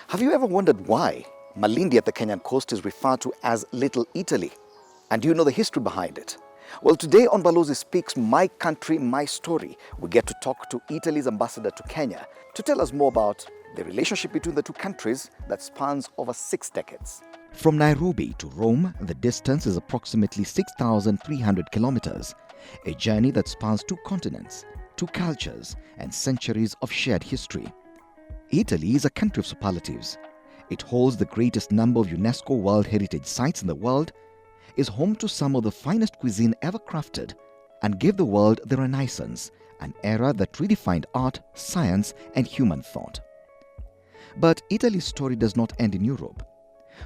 Have you ever wondered why Malindi at the Kenyan coast is referred to as Little Italy? And do you know the history behind it? Well, today on BALOZI Speaks My Country, My Story, we get to talk to Italy's ambassador to Kenya to tell us more about the relationship between the two countries that spans over 6 decades. From Nairobi to Rome, the distance is approximately 6,300 kilometers, a journey that spans 2 continents, 2 cultures, and centuries of shared history. Italy is a country of superlatives. It holds the greatest number of UNESCO World Heritage Sites in the world, is home to some of the finest cuisine ever crafted, and gave the world the Renaissance, an era that redefined art, science, and human thought. But Italy's story does not end in Europe.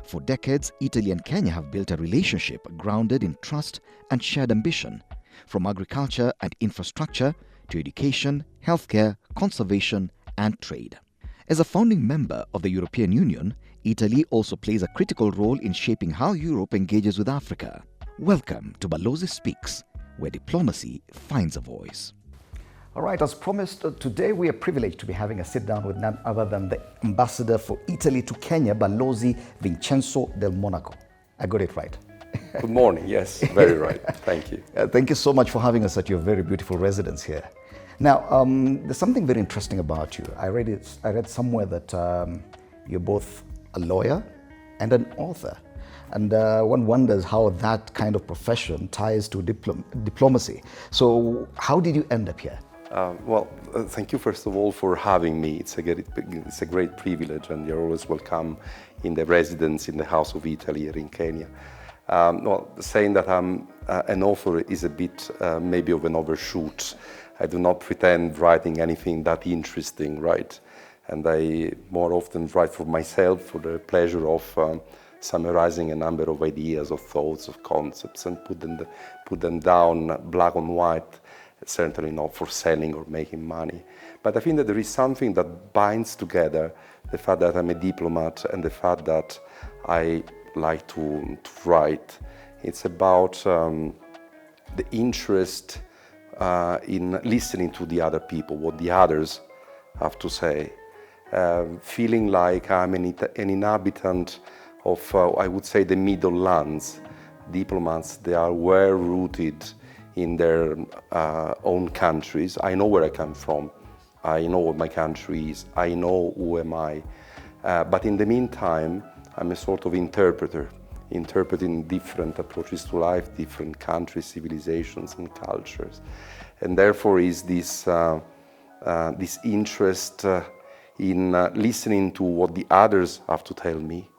For decades, Italy and Kenya have built a relationship grounded in trust and shared ambition, from agriculture and infrastructure to education, healthcare, conservation, and trade. As a founding member of the European Union, Italy also plays a critical role in shaping how Europe engages with Africa. Welcome to BALOZI Speaks, where diplomacy finds a voice. All right, as promised, today we are privileged to be having a sit-down with none other than the ambassador for Italy to Kenya, BALOZI Vincenzo del Monaco. I got it right. Good morning. Yes, very right. Thank you. Thank you so much for having us at your very beautiful residence here. Now, there's something very interesting about you. I read somewhere that you're both a lawyer and an author. And one wonders how that kind of profession ties to diplomacy. So how did you end up here? Thank you first of all for having me. It's a great privilege, and you're always welcome in the residence in the House of Italy here in Kenya. Saying that I'm an author is a bit maybe of an overshoot. I do not pretend writing anything that interesting, right? And I more often write for myself for the pleasure of summarizing a number of ideas, of thoughts, of concepts, and put them down black on white, certainly not for selling or making money. But I think that there is something that binds together the fact that I'm a diplomat and the fact that I like to write. It's about the interest in listening to the other people, what the others have to say. Feeling like I'm an inhabitant of, I would say, the middle lands. Diplomats, they are well rooted in their own countries. I know where I come from. I know what my country is. I know who am I. But in the meantime, I'm a sort of interpreter, interpreting different approaches to life, different countries, civilizations, and cultures. And therefore is this interest in listening to what the others have to tell me,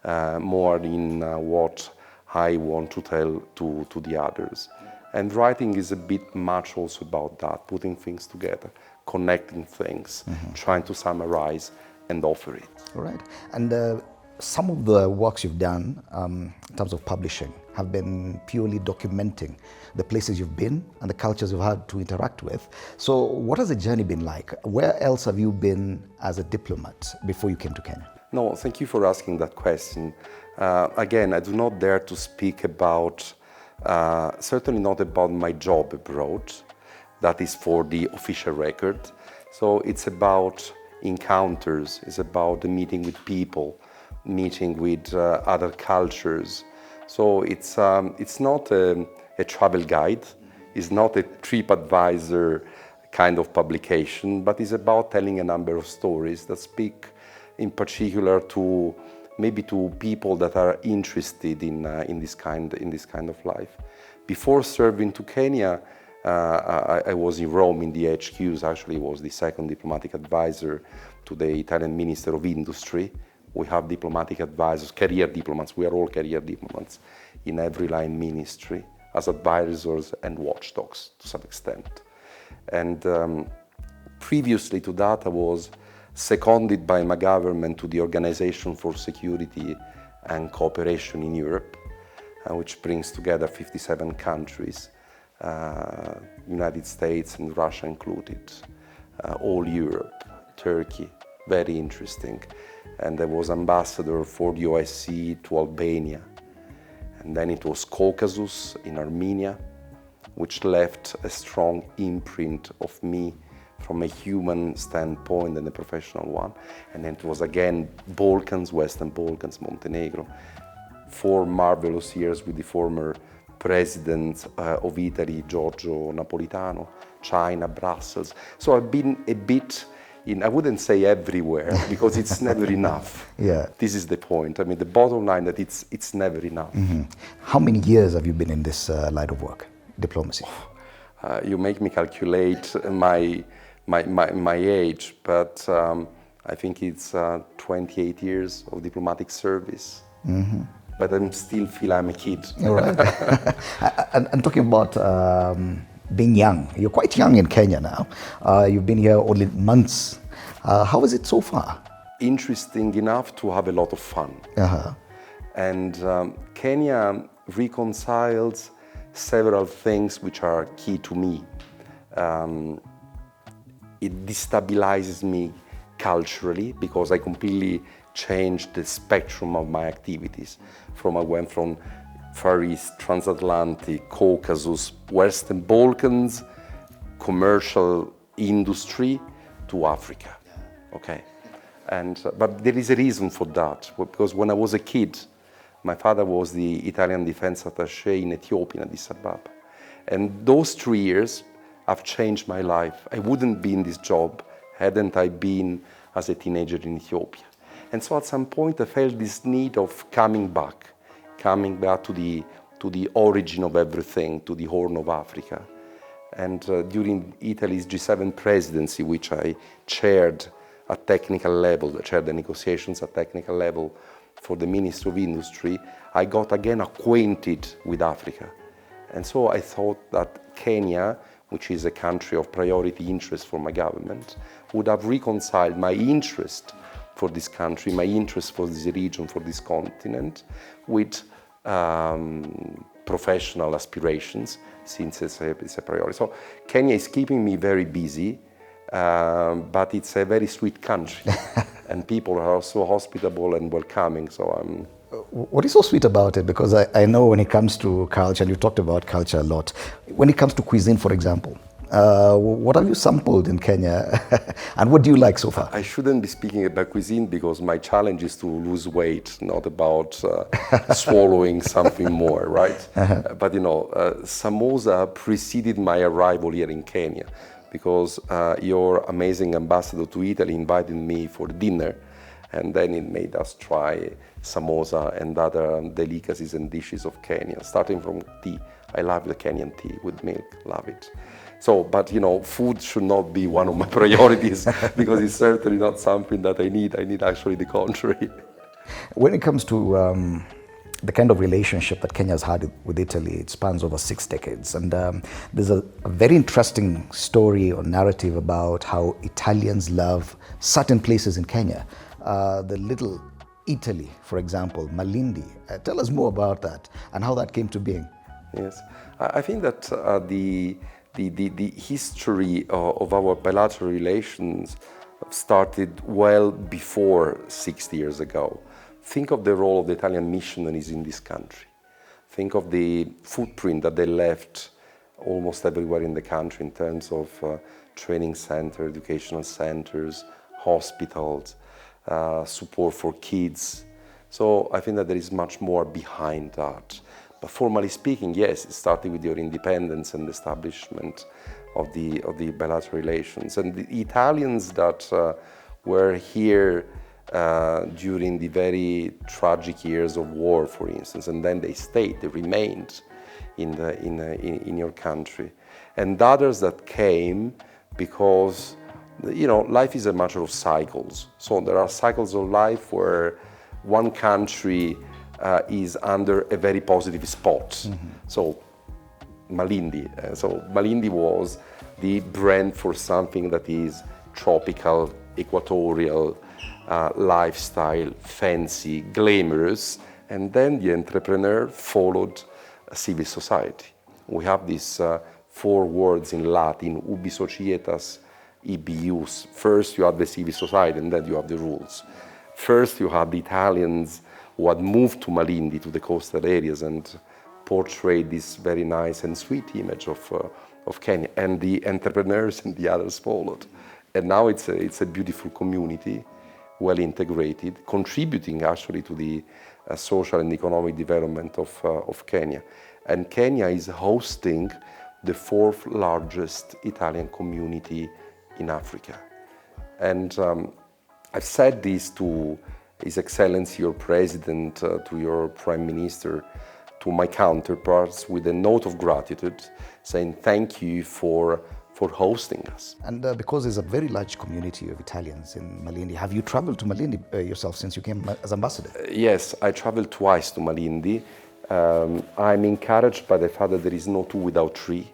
more in what I want to tell to the others. And writing is a bit much also about that, putting things together, connecting things, trying to summarize and offer it. All right. And some of the works you've done in terms of publishing have been purely documenting the places you've been and the cultures you've had to interact with. So what has the journey been like? Where else have you been as a diplomat before you came to Kenya? No, thank you for asking that question. Again, I do not dare to speak about, certainly not about my job abroad. That is for the official record. So it's about encounters, it's about the meeting with people, meeting with other cultures. So it's not a travel guide, it's not a TripAdvisor kind of publication, but it's about telling a number of stories that speak in particular to maybe to people that are interested in this kind of life. Before serving to Kenya, I was in Rome in the HQs. Actually, was the second diplomatic advisor to the Italian Minister of Industry. We have diplomatic advisors, career diplomats. We are all career diplomats in every line ministry as advisors and watchdogs to some extent. And previously to that, I was seconded by my government to the Organization for Security and Cooperation in Europe, which brings together 57 countries, United States and Russia included, all Europe, Turkey, very interesting. And I was ambassador for the OSCE to Albania. And then it was Caucasus in Armenia, which left a strong imprint of me from a human standpoint and a professional one. And then it was again Balkans, Western Balkans, Montenegro. 4 marvelous years with the former president of Italy, Giorgio Napolitano, China, Brussels. So I've been a bit in, I wouldn't say everywhere, because it's never enough. Yeah. This is the point. I mean, the bottom line that it's never enough. Mm-hmm. How many years have you been in this line of work, diplomacy? You make me calculate my age, but I think it's 28 years of diplomatic service. Mm-hmm. But I still feel I'm a kid. All right. and talking about being young, you're quite young in Kenya now. You've been here only months. How is it so far? Interesting enough to have a lot of fun. Uh-huh. And Kenya reconciles several things which are key to me. It destabilizes me culturally because I completely changed the spectrum of my activities. I went from Far East, Transatlantic, Caucasus, Western Balkans, commercial industry to Africa. Okay, but there is a reason for that, because when I was a kid, my father was the Italian defense attaché in Ethiopia, in Addis Ababa. And those 3 years have changed my life. I wouldn't be in this job hadn't I been as a teenager in Ethiopia. And so at some point I felt this need of coming back to the origin of everything, to the Horn of Africa. And during Italy's G7 presidency, which I chaired at technical level, I chaired the negotiations at technical level for the Ministry of Industry, I got again acquainted with Africa. And so I thought that Kenya, which is a country of priority interest for my government, would have reconciled my interest for this country, my interest for this region, for this continent, with professional aspirations, since it's a priority. So Kenya is keeping me very busy, but it's a very sweet country, and people are so hospitable and welcoming. So I'm. What is so sweet about it? Because I know when it comes to culture, and you talked about culture a lot, when it comes to cuisine, for example, what have you sampled in Kenya and what do you like so far? I shouldn't be speaking about cuisine because my challenge is to lose weight, not about swallowing something more, right? But you know, samosa preceded my arrival here in Kenya because your amazing ambassador to Italy invited me for dinner, and then it made us try samosa and other delicacies and dishes of Kenya, starting from tea. I love the Kenyan tea with milk, love it. So, but you know, food should not be one of my priorities because it's certainly not something that I need. I need actually the contrary. When it comes to the kind of relationship that Kenya has had with Italy, it spans over 6 decades. And there's a very interesting story or narrative about how Italians love certain places in Kenya. The little Italy, for example, Malindi. Tell us more about that and how that came to being. Yes, I think that the history of our bilateral relations started well before 60 years ago. Think of the role of the Italian missionaries in this country. Think of the footprint that they left almost everywhere in the country in terms of training centers, educational centers, hospitals, support for kids. So I think that there is much more behind that. But formally speaking, yes, it started with your independence and establishment of the bilateral relations. And the Italians that were here during the very tragic years of war, for instance, and then they stayed, they remained in your country. And others that came because, you know, life is a matter of cycles. So there are cycles of life where one country is under a very positive spot. Mm-hmm. So Malindi was the brand for something that is tropical, equatorial, lifestyle, fancy, glamorous, and then the entrepreneur followed civil society. We have these 4 words in Latin, ubi societas, ibius. First you have the civil society and then you have the rules. First you have the Italians who had moved to Malindi, to the coastal areas, and portrayed this very nice and sweet image of of Kenya, and the entrepreneurs and the others followed. And now it's a beautiful community, well integrated, contributing actually to the social and economic development of Kenya. And Kenya is hosting the fourth largest Italian community in Africa. And I've said this to His Excellency, your President, to your Prime Minister, to my counterparts, with a note of gratitude, saying thank you for hosting us. And because there's a very large community of Italians in Malindi, have you traveled to Malindi yourself since you came as ambassador? Yes, I traveled twice to Malindi. I'm encouraged by the fact that there is no two without three,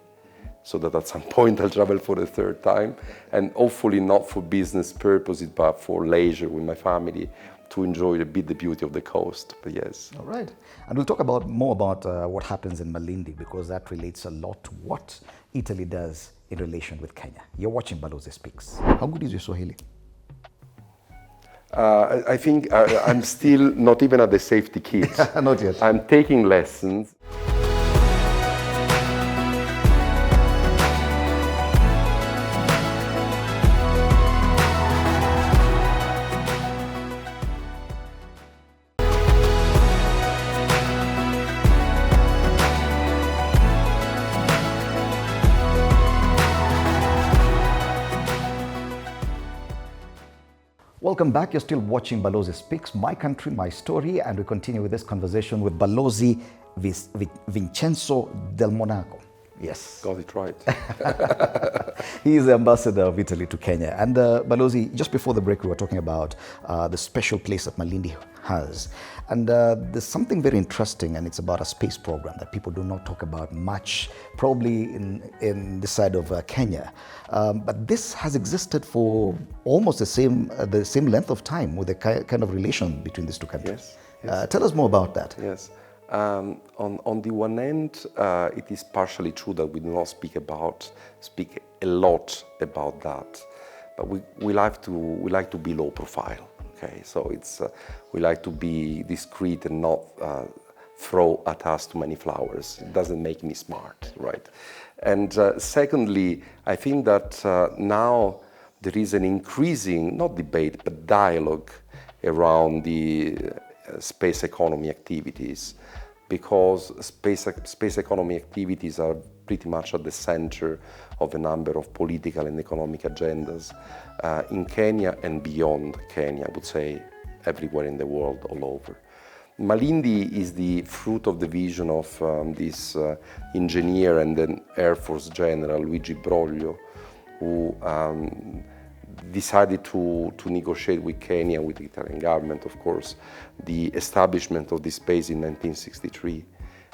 so that at some point I'll travel for the third time, and hopefully not for business purposes, but for leisure with my family, to enjoy a bit the beauty of the coast. But yes. All right. And we'll talk more about what happens in Malindi, because that relates a lot to what Italy does in relation with Kenya. You're watching BALOZI Speaks. How good is your Swahili? I think I'm still not even at the safety kit. Not yet. I'm taking lessons. Welcome back. You're still watching BALOZI Speaks, My Country, My Story, and we continue with this conversation with BALOZI Vincenzo Del Monaco. Yes. Got it right. He is the ambassador of Italy to Kenya. And BALOZI, just before the break, we were talking about the special place that Malindi has. And there's something very interesting, and it's about a space program that people do not talk about much, probably in this side of Kenya. But this has existed for almost the same length of time, with a kind of relation between these two countries. Yes. Tell us more about that. Yes. On the one end, it is partially true that we do not speak a lot about that, but we like to be low profile. Okay, so we like to be discreet and not throw at us too many flowers. It doesn't make me smart, right? And secondly, I think that now there is an increasing, not debate, but dialogue around the space economy activities, because space economy activities are pretty much at the center of a number of political and economic agendas in Kenya and beyond Kenya, I would say everywhere in the world, all over. Malindi is the fruit of the vision of this engineer and then Air Force General, Luigi Broglio, who decided to negotiate with Kenya, with the Italian government, of course, the establishment of this base in 1963.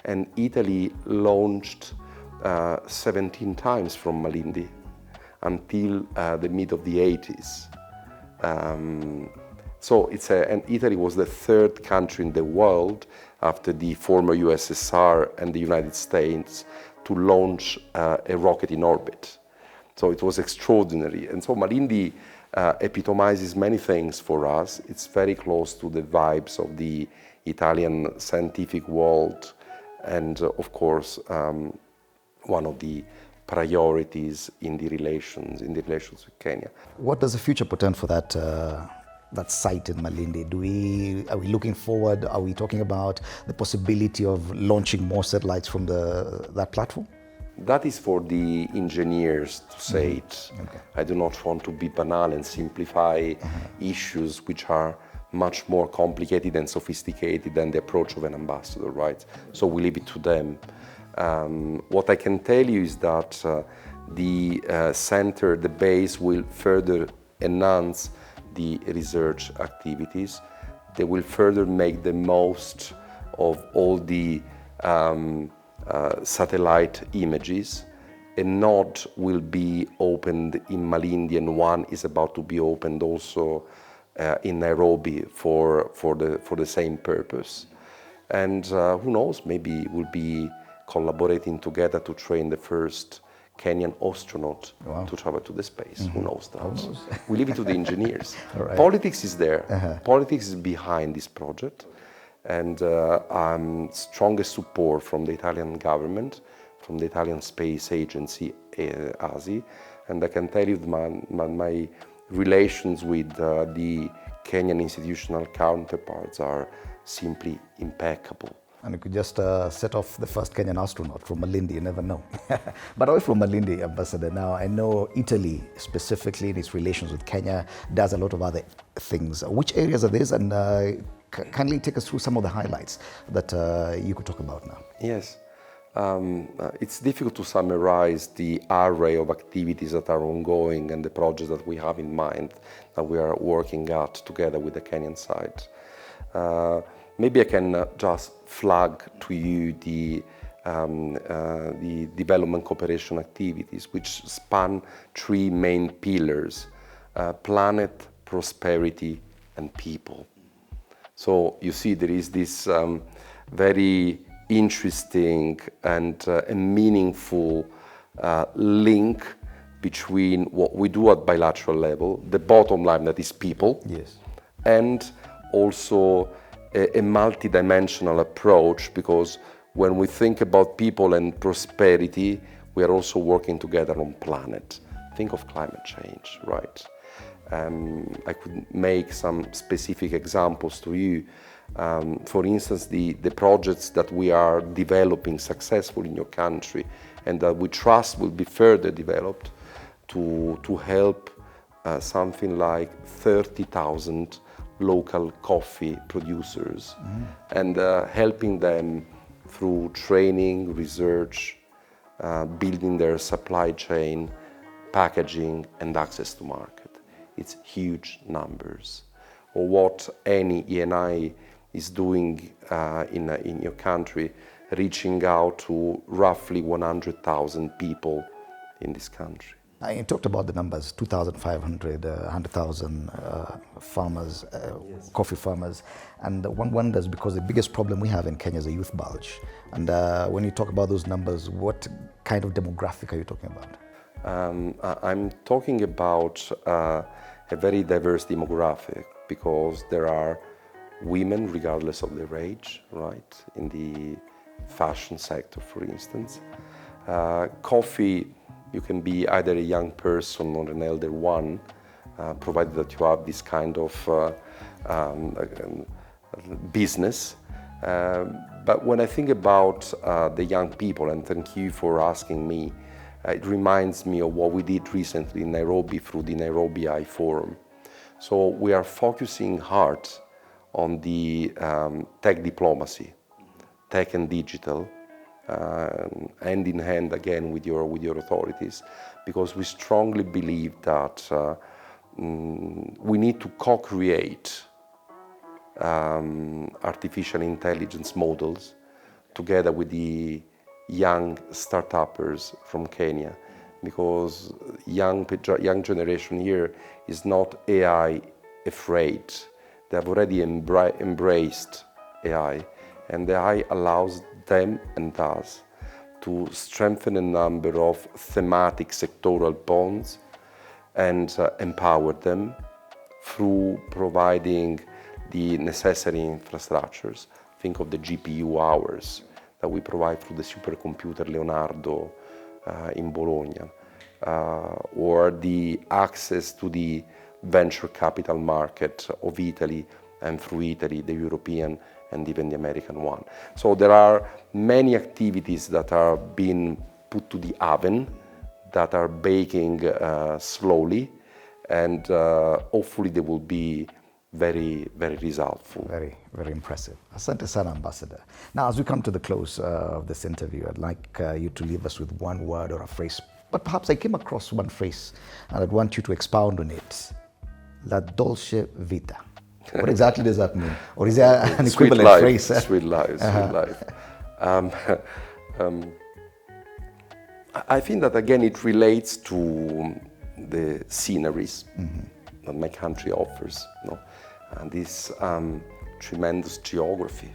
And Italy launched 17 times from Malindi until the mid of the 80s. And Italy was the third country in the world, after the former USSR and the United States, to launch a rocket in orbit. So it was extraordinary. And so Malindi epitomizes many things for us. It's very close to the vibes of the Italian scientific world, and of course, one of the priorities in the relations with Kenya. What does the future portend for that site in Malindi? Are we looking forward? Are we talking about the possibility of launching more satellites from that platform? That is for the engineers to say it. Okay. I do not want to be banal and simplify issues which are much more complicated and sophisticated than the approach of an ambassador, right? So we leave it to them. What I can tell you is that the center, the base, will further enhance the research activities. They will further make the most of all the satellite images. A node will be opened in Malindi, and one is about to be opened also in Nairobi for the same purpose. And who knows, maybe we'll be collaborating together to train the first Kenyan astronaut to travel to the space. Who knows that? Who knows? We leave it to the engineers. Right. Politics is there. Politics is behind this project. And strongest support from the Italian government, from the Italian space agency, ASI, and I can tell you that my relations with the Kenyan institutional counterparts are simply impeccable. And you could just set off the first Kenyan astronaut from Malindi, you never know. But away from Malindi, Ambassador, now I know Italy, specifically in its relations with Kenya, does a lot of other things. Which areas are these? And kindly take us through some of the highlights that you could talk about now. Yes. It's difficult to summarize the array of activities that are ongoing and the projects that we have in mind that we are working at together with the Kenyan side. Maybe I can just flag to you the development cooperation activities, which span three main pillars: planet, prosperity, and people. So you see there is this very interesting and meaningful link between what we do at bilateral level, the bottom line that is people, yes, and also a multidimensional approach, because when we think about people and prosperity, we are also working together on planet. Think of climate change, right? I could make some specific examples to you. For instance, the projects that we are developing successfully in your country and that we trust will be further developed to help something like 30,000 local coffee producers, and helping them through training, research, building their supply chain, packaging, and access to market. It's huge numbers. Or what any ENI is doing in your country, reaching out to roughly 100,000 people in this country. You talked about the numbers, 2,500, 100,000 farmers, Yes. coffee farmers. And one wonders, because the biggest problem we have in Kenya is a youth bulge. And when you talk about those numbers, what kind of demographic are you talking about? I'm talking about a very diverse demographic, because there are women regardless of their age, right? In the fashion sector, for instance. Coffee, you can be either a young person or an elder one, provided that you have this kind of business. But when I think about the young people, and thank you for asking me, it reminds me of what we did recently in Nairobi through the Nairobi Eye Forum. So we are focusing hard on the tech diplomacy, tech and digital, hand in hand again with your authorities, because we strongly believe that we need to co-create artificial intelligence models together with the young startuppers from Kenya, because young generation here is not AI afraid. They have already embraced AI, and AI allows them and us to strengthen a number of thematic sectoral bonds and empower them through providing the necessary infrastructures. Think of the GPU hours that we provide through the supercomputer Leonardo in Bologna, or the access to the venture capital market of Italy, and through Italy, the European and even the American one. So there are many activities that are being put to the oven, that are baking slowly, and hopefully they will be very, very resultful. Very, very impressive. Asante sana, Ambassador. Now, as we come to the close of this interview, I'd like you to leave us with one word or a phrase, but perhaps I came across one phrase, and I'd want you to expound on it. La dolce vita. What exactly does that mean? Or is there an equivalent life, phrase? Sweet life, sweet life. I think that again it relates to the sceneries that my country offers, and this tremendous geography,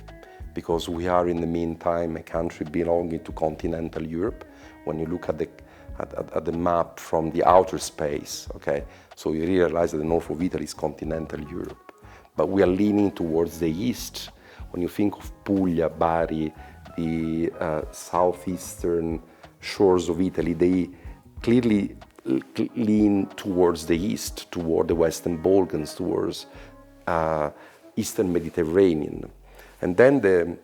because we are in the meantime a country belonging to continental Europe. When you look at the map from the outer space, okay, so you realize that the north of Italy is continental Europe. But we are leaning towards the east. When you think of Puglia, Bari, the southeastern shores of Italy, they clearly lean towards the east, toward the Western Balkans, towards Eastern Mediterranean. And then the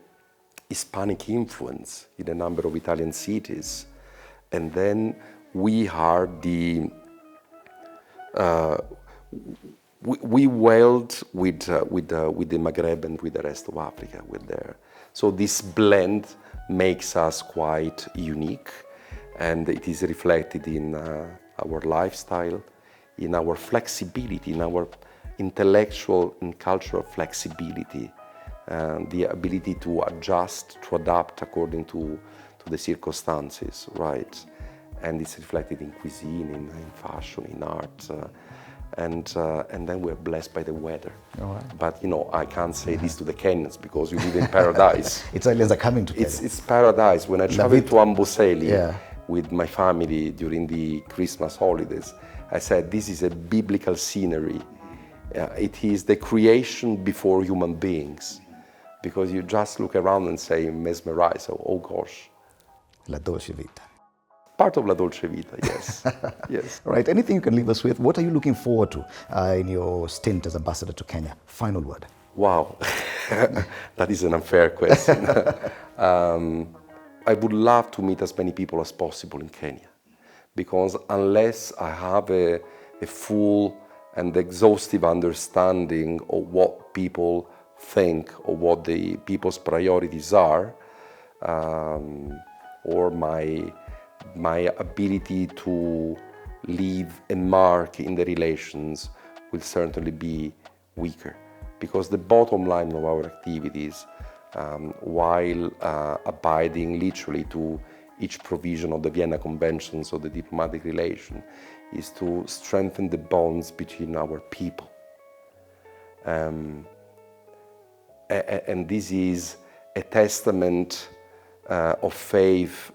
Hispanic influence in a number of Italian cities. And then we are the, we weld with the Maghreb and with the rest of Africa. So this blend makes us quite unique, and it is reflected in our lifestyle, in our flexibility, in our intellectual and cultural flexibility, the ability to adjust, to adapt according to the circumstances, right? And it's reflected in cuisine, in fashion, in art, and then we're blessed by the weather. All right. But you know, I can't say this to the Kenyans because you live in paradise. Italians are coming to Kenya. It's paradise. When I traveled to Amboseli with my family during the Christmas holidays, I said, this is a biblical scenery. It is the creation before human beings, because you just look around and say, mesmerized, oh gosh. La dolce vita. Part of La Dolce Vita, yes. Yes. All right, anything you can leave us with? What are you looking forward to in your stint as ambassador to Kenya? Final word. Wow, that is an unfair question. I would love to meet as many people as possible in Kenya, because unless I have a full and exhaustive understanding of what people think or what the people's priorities are, or my ability to leave a mark in the relations will certainly be weaker, because the bottom line of our activities, while abiding literally to each provision of the Vienna Conventions of the diplomatic relation, is to strengthen the bonds between our people. And this is a testament of faith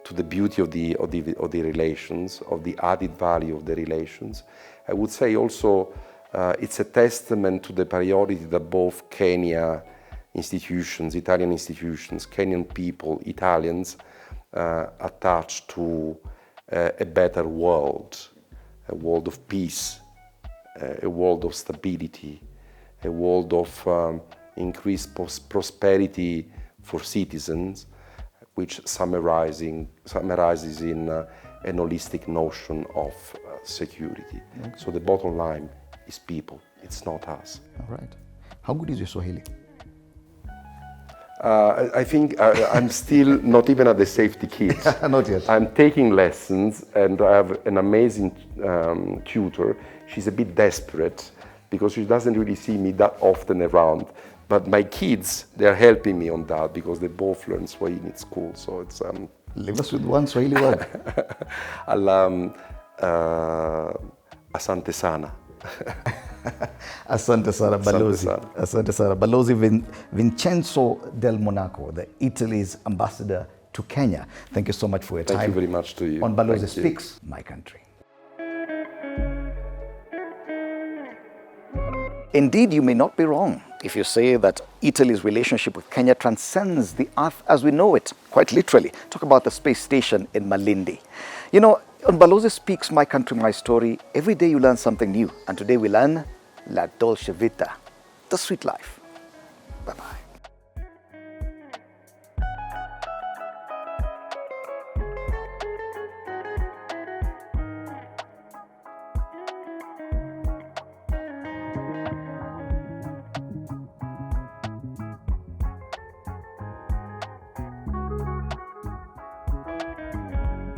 to the beauty of the relations, of the added value of the relations. I would say also it's a testament to the priority that both Kenya institutions, Italian institutions, Kenyan people, Italians attach to a better world, a world of peace, a world of stability, a world of increased prosperity for citizens, which summarizes in an holistic notion of security. Okay. So the bottom line is people, it's not us. All right. How good is your Swahili? I think I'm still not even at the safety kit. Not yet. I'm taking lessons, and I have an amazing tutor. She's a bit desperate because she doesn't really see me that often around. But my kids, they're helping me on that because they both learn Swahili in school. So it's leave us with one Swahili word. Asante sana. Asante sana, Balozi. Asante sana. Balozi Vincenzo Del Monaco, the Italy's ambassador to Kenya. Thank you so much for your time. Thank you very much to you. On Balozi Speaks, My Country. Indeed, you may not be wrong if you say that Italy's relationship with Kenya transcends the earth as we know it, quite literally. Talk about the space station in Malindi. You know, on Balozi Speaks, My Country, My Story, every day you learn something new. And today we learn La Dolce Vita, the sweet life. Bye-bye.